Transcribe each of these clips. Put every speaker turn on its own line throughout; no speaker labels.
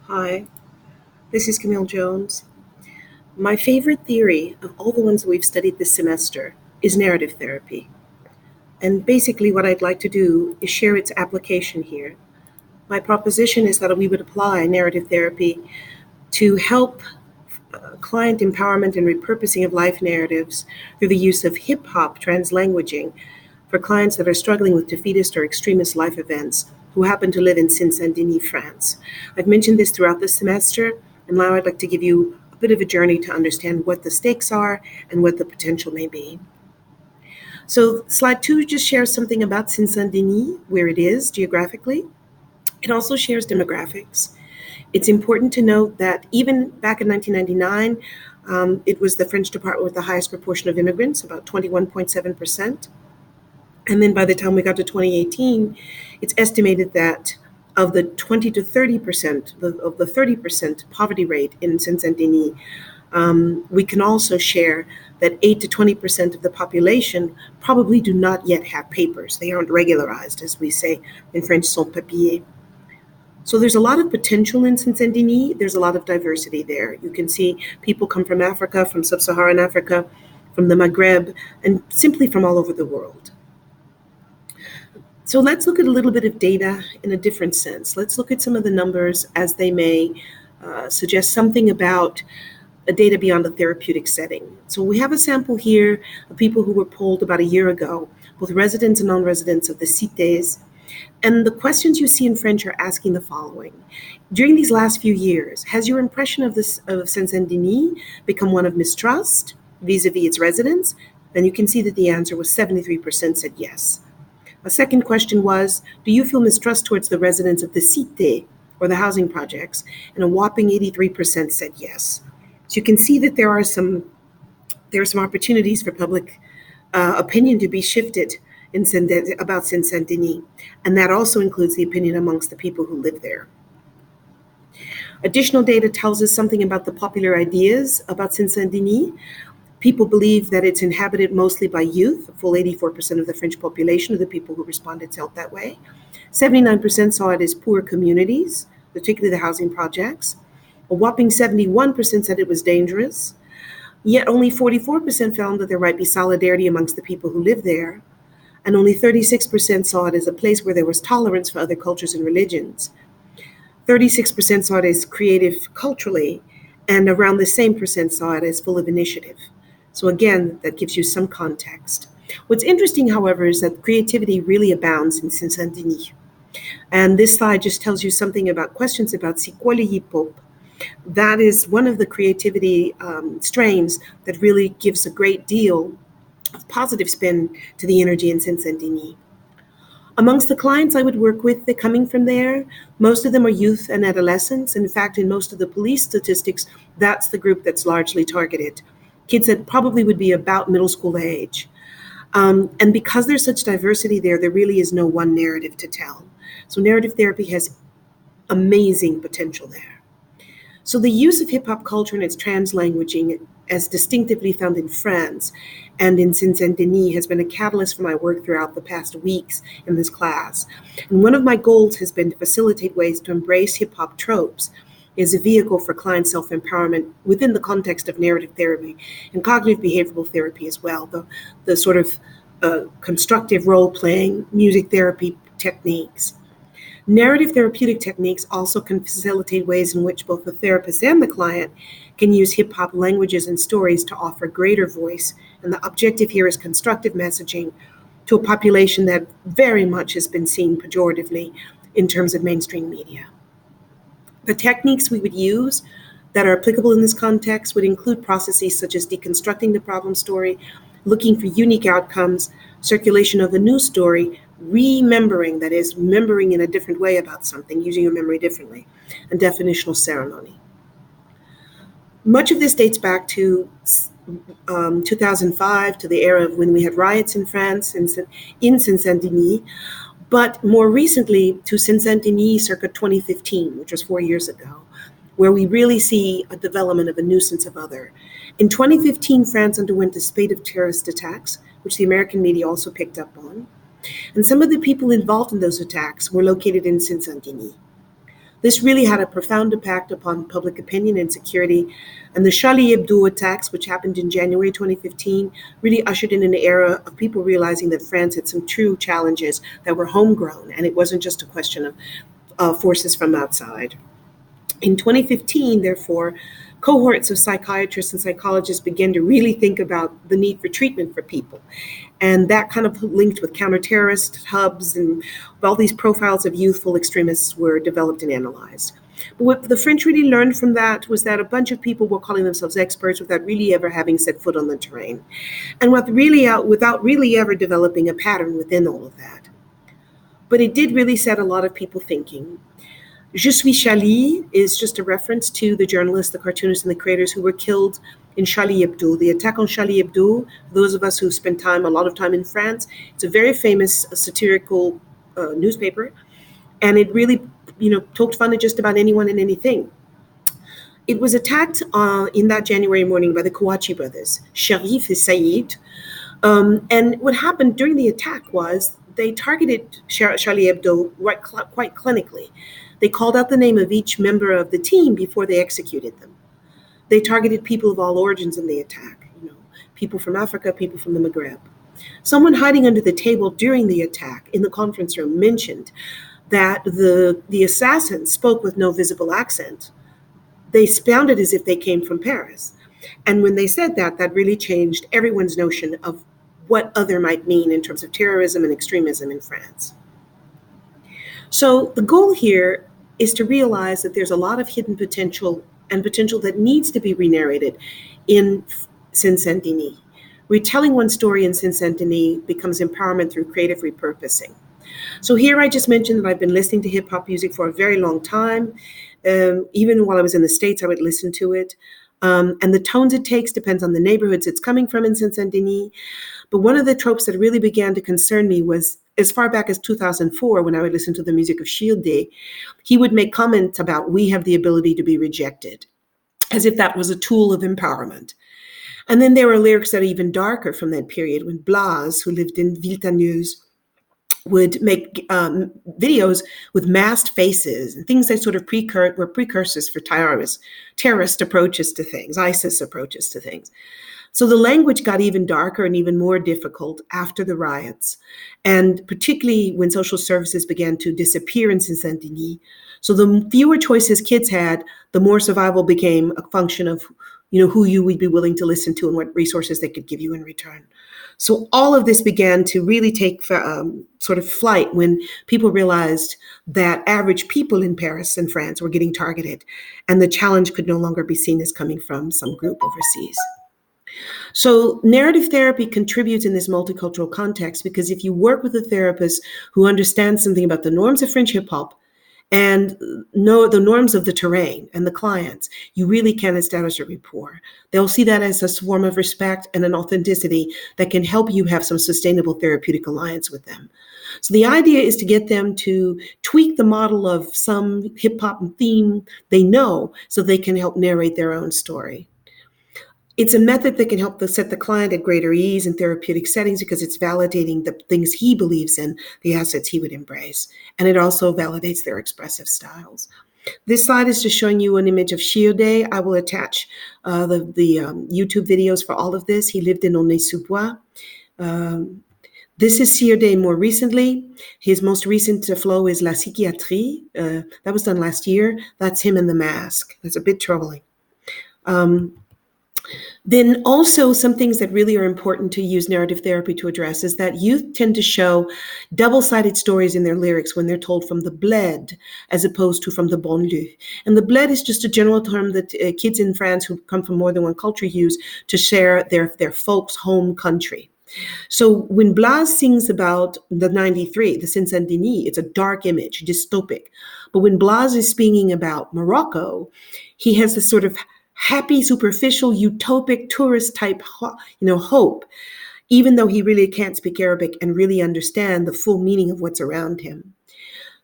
Hi, this is Camille Jones. My favorite theory of all the ones that we've studied this semester is narrative therapy. And basically, what I'd like to do is share its application here. My proposition is that we would apply narrative therapy to help client empowerment and repurposing of life narratives through the use of hip hop translanguaging for clients that are struggling with defeatist or extremist life events who happen to live in Saint-Denis, France. I've mentioned this throughout the semester, and now I'd like to give you a bit of a journey to understand what the stakes are and what the potential may be. So, slide 2 just shares something about Saint-Denis, where it is geographically. It also shares demographics. It's important to note that even back in 1999, it was the French department with the highest proportion of immigrants, about 21.7%. And then by the time we got to 2018, it's estimated that of the 20 to 30%, of the 30% poverty rate in Saint-Denis, we can also share that 8 to 20% of the population probably do not yet have papers. They aren't regularized, as we say in French, sans papier. So there's a lot of potential in Saint-Denis. There's a lot of diversity there. You can see people come from Africa, from sub-Saharan Africa, from the Maghreb, and simply from all over the world. So let's look at a little bit of data in a different sense. Let's look at some of the numbers as they may suggest something about a data beyond a therapeutic setting. So we have a sample here of people who were polled about a year ago, both residents and non-residents of the cités. And the questions you see in French are asking the following. During these last few years, has your impression of Saint-Denis become one of mistrust vis-a-vis its residents? Then you can see that the answer was 73% said yes. A second question was, do you feel mistrust towards the residents of the cité or the housing projects? And a whopping 83% said yes. So you can see that there are some opportunities for public opinion to be shifted about Saint-Denis, and that also includes the opinion amongst the people who live there. Additional data tells us something about the popular ideas about Saint-Denis. People believe that it's inhabited mostly by youth. A full 84% of the French population of the people who responded felt that way. 79% saw it as poor communities, particularly the housing projects. A whopping 71% said it was dangerous. Yet only 44% found that there might be solidarity amongst the people who live there. And only 36% saw it as a place where there was tolerance for other cultures and religions. 36% saw it as creative culturally, and around the same percent saw it as full of initiative. So again, that gives you some context. What's interesting, however, is that creativity really abounds in Saint-Denis. And this slide just tells you something about questions about c'est quoi le hip-hop. That is one of the creativity strains that really gives a great deal of positive spin to the energy in Saint-Denis. Amongst the clients I would work with, they're coming from there. Most of them are youth and adolescents. In fact, in most of the police statistics, that's the group that's largely targeted. Kids that probably would be about middle school age. And because there's such diversity there really is no one narrative to tell. So narrative therapy has amazing potential there. So the use of hip hop culture and its translanguaging, as distinctively found in France and in Saint-Denis, has been a catalyst for my work throughout the past weeks in this class. And one of my goals has been to facilitate ways to embrace hip hop tropes as a vehicle for client self-empowerment within the context of narrative therapy and cognitive behavioral therapy as well, the sort of constructive role-playing music therapy techniques. Narrative therapeutic techniques also can facilitate ways in which both the therapist and the client can use hip-hop languages and stories to offer greater voice, and the objective here is constructive messaging to a population that very much has been seen pejoratively in terms of mainstream media. The techniques we would use that are applicable in this context would include processes such as deconstructing the problem story, looking for unique outcomes, circulation of a new story, remembering, that is, remembering in a different way about something, using your memory differently, and definitional ceremony. Much of this dates back to 2005, to the era of when we had riots in France in Saint-Denis, but more recently to Saint-Denis circa 2015, which was 4 years ago, where we really see a development of a nuisance of other. In 2015, France underwent a spate of terrorist attacks, which the American media also picked up on. And some of the people involved in those attacks were located in Saint-Denis. This really had a profound impact upon public opinion and security. And the Charlie Hebdo attacks, which happened in January 2015, really ushered in an era of people realizing that France had some true challenges that were homegrown, and it wasn't just a question of forces from outside. In 2015, therefore, cohorts of psychiatrists and psychologists began to really think about the need for treatment for people. And that kind of linked with counter-terrorist hubs, and all these profiles of youthful extremists were developed and analyzed. But what the French really learned from that was that a bunch of people were calling themselves experts without really ever having set foot on the terrain, and without really ever developing a pattern within all of that. But it did really set a lot of people thinking. Je suis Charlie is just a reference to the journalists, the cartoonists, and the creators who were killed in Charlie Hebdo. The attack on Charlie Hebdo, those of us who spend a lot of time in France, it's a very famous satirical newspaper, and it really, poked fun at just about anyone and anything. It was attacked in that January morning by the Kouachi brothers, Sharif and Saïd. And what happened during the attack was they targeted Charlie Hebdo quite clinically. They called out the name of each member of the team before they executed them. They targeted people of all origins in the attack, people from Africa, people from the Maghreb. Someone hiding under the table during the attack in the conference room mentioned that the assassins spoke with no visible accent. They sounded as if they came from Paris. And when they said that, that really changed everyone's notion of what other might mean in terms of terrorism and extremism in France. So the goal here is to realize that there's a lot of hidden potential and potential that needs to be re-narrated in Seine-Saint-Denis. Retelling one story in Seine-Saint-Denis becomes empowerment through creative repurposing. So here I just mentioned that I've been listening to hip hop music for a very long time. Even while I was in the States, I would listen to it. And the tones it takes depends on the neighborhoods it's coming from in Seine-Saint-Denis. But one of the tropes that really began to concern me was as far back as 2004, when I would listen to the music of Shilde, he would make comments about we have the ability to be rejected, as if that was a tool of empowerment. And then there were lyrics that are even darker from that period when Blas, who lived in Villetaneuse, would make videos with masked faces and things that sort of were precursors for terrorist approaches to things, ISIS approaches to things. So the language got even darker and even more difficult after the riots, and particularly when social services began to disappear in Saint-Denis. So the fewer choices kids had, the more survival became a function of who you would be willing to listen to and what resources they could give you in return. So all of this began to really take sort of flight when people realized that average people in Paris and France were getting targeted, and the challenge could no longer be seen as coming from some group overseas. So narrative therapy contributes in this multicultural context because if you work with a therapist who understands something about the norms of French hip hop and know the norms of the terrain and the clients, you really can establish a rapport. They'll see that as a form of respect and an authenticity that can help you have some sustainable therapeutic alliance with them. So the idea is to get them to tweak the model of some hip hop theme they know so they can help narrate their own story. It's a method that can help set the client at greater ease in therapeutic settings because it's validating the things he believes in, the assets he would embrace. And it also validates their expressive styles. This slide is just showing you an image of Shilde. I will attach the YouTube videos for all of this. He lived in Aulnay-sous-Bois. This is Shilde more recently. His most recent flow is La Psychiatrie. That was done last year. That's him in the mask. That's a bit troubling. Then also some things that really are important to use narrative therapy to address is that youth tend to show double-sided stories in their lyrics when they're told from the bled as opposed to from the banlieue. And the bled is just a general term that kids in France who come from more than one culture use to share their folks' home country. So when Blas sings about the 93, the Seine-Saint-Denis, it's a dark image, dystopic. But when Blas is speaking about Morocco, he has this sort of happy, superficial, utopic, tourist type, hope, even though he really can't speak Arabic and really understand the full meaning of what's around him.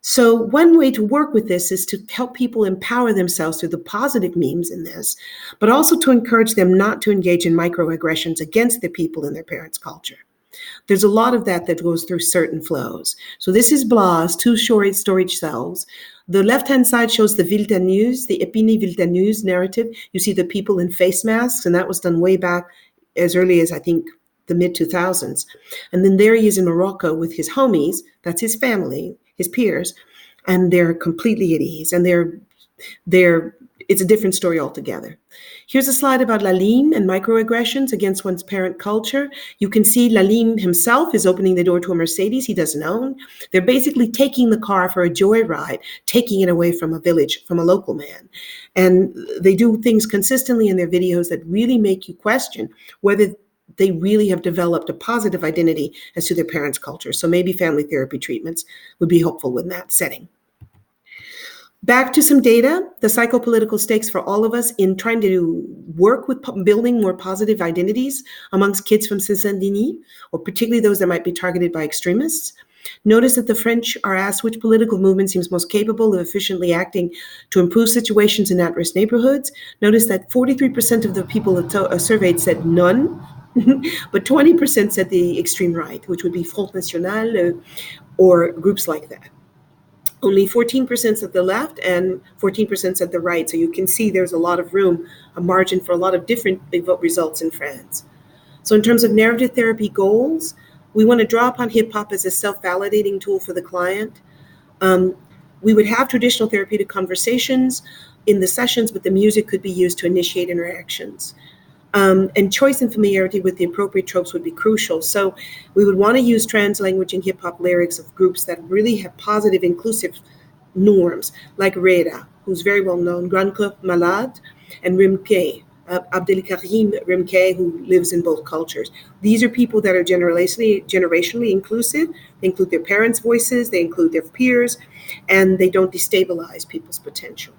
So one way to work with this is to help people empower themselves through the positive memes in this, but also to encourage them not to engage in microaggressions against the people in their parents' culture. There's a lot of that goes through certain flows. So this is Blas, two short storage cells. The left-hand side shows the Viltaneuse, the Épinay Viltaneuse narrative. You see the people in face masks, and that was done way back as early as, I think, the mid-2000s. And then there he is in Morocco with his homies, that's his family, his peers, and they're completely at ease, and it's a different story altogether. Here's a slide about Lalim and microaggressions against one's parent culture. You can see Lalim himself is opening the door to a Mercedes he doesn't own. They're basically taking the car for a joyride, taking it away from a village, from a local man. And they do things consistently in their videos that really make you question whether they really have developed a positive identity as to their parents' culture. So maybe family therapy treatments would be helpful in that setting. Back to some data, the psychopolitical stakes for all of us in trying to work with building more positive identities amongst kids from Saint-Denis, or particularly those that might be targeted by extremists. Notice that the French are asked which political movement seems most capable of efficiently acting to improve situations in at-risk neighborhoods. Notice that 43% of the people surveyed said none, but 20% said the extreme right, which would be Front National or groups like that. Only 14% said the left and 14% said the right. So you can see there's a lot of room, a margin for a lot of different results in France. So in terms of narrative therapy goals, we want to draw upon hip hop as a self-validating tool for the client. We would have traditional therapeutic conversations in the sessions, but the music could be used to initiate interactions. And choice and familiarity with the appropriate tropes would be crucial. So we would want to use trans language and hip hop lyrics of groups that really have positive, inclusive norms, like Reda, who's very well known, Grand Corps Malade, and Rimke, Abdelkarim Rimke, who lives in both cultures. These are people that are generationally inclusive. They include their parents' voices, they include their peers, and they don't destabilize people's potential.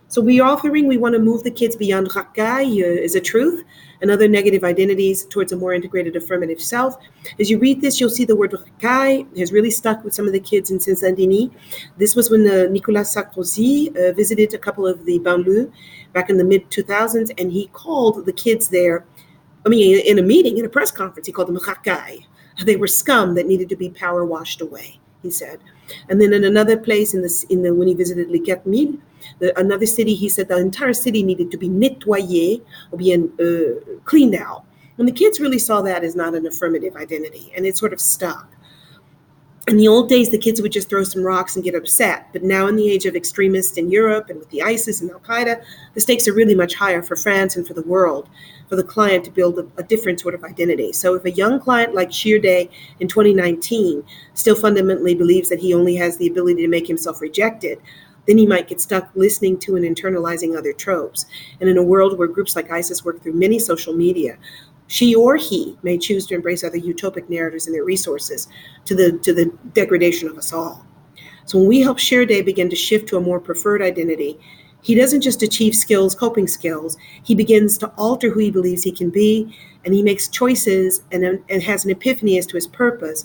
So we want to move the kids beyond racaille is a truth and other negative identities towards a more integrated affirmative self. As you read this, you'll see the word racaille has really stuck with some of the kids in Saint-Denis. This was when Nicolas Sarkozy visited a couple of the banlieues back in the mid-2000s, and he called the kids there, in a meeting, in a press conference, he called them racaille. They were scum that needed to be power washed away, he said. And then in another place, when he visited Les Quatre Mille, another city, he said the entire city needed to be nettoyé, or bien cleaned out. And the kids really saw that as not an affirmative identity, and it sort of stuck. In the old days, the kids would just throw some rocks and get upset. But now in the age of extremists in Europe and with the ISIS and Al-Qaeda, the stakes are really much higher for France and for the world, for the client to build a different sort of identity. So if a young client like Sheerday in 2019 still fundamentally believes that he only has the ability to make himself rejected, then he might get stuck listening to and internalizing other tropes. And in a world where groups like ISIS work through many social media, she or he may choose to embrace other utopic narratives and their resources to the degradation of us all. So when we help Sheerday begin to shift to a more preferred identity, he doesn't just achieve coping skills, he begins to alter who he believes he can be, and he makes choices and has an epiphany as to his purpose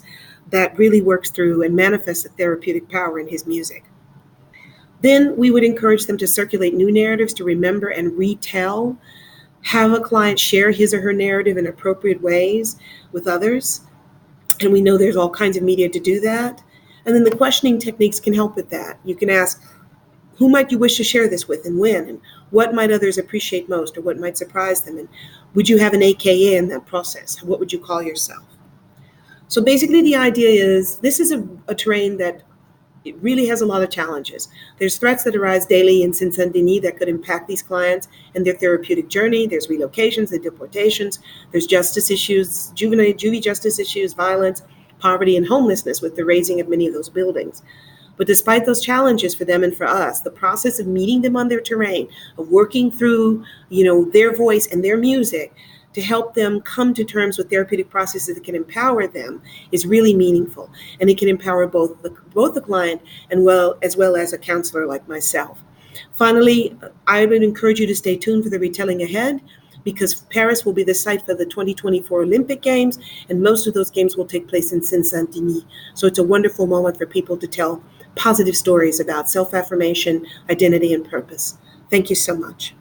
that really works through and manifests the therapeutic power in his music. Then we would encourage them to circulate new narratives to remember and retell, have a client share his or her narrative in appropriate ways with others. And we know there's all kinds of media to do that. And then the questioning techniques can help with that. You can ask, who might you wish to share this with and when? And what might others appreciate most or what might surprise them? And would you have an AKA in that process? What would you call yourself? So basically the idea is this is a terrain that it really has a lot of challenges. There's threats that arise daily in Saint-Denis that could impact these clients and their therapeutic journey. There's relocations, there's deportations, there's justice issues, juvie justice issues, violence, poverty, and homelessness with the razing of many of those buildings. But despite those challenges for them and for us, the process of meeting them on their terrain, of working through, their voice and their music to help them come to terms with therapeutic processes that can empower them is really meaningful. And it can empower both the client as well as a counselor like myself. Finally, I would encourage you to stay tuned for the retelling ahead, because Paris will be the site for the 2024 Olympic Games, and most of those games will take place in Saint-Denis. So it's a wonderful moment for people to tell positive stories about self-affirmation, identity, and purpose. Thank you so much.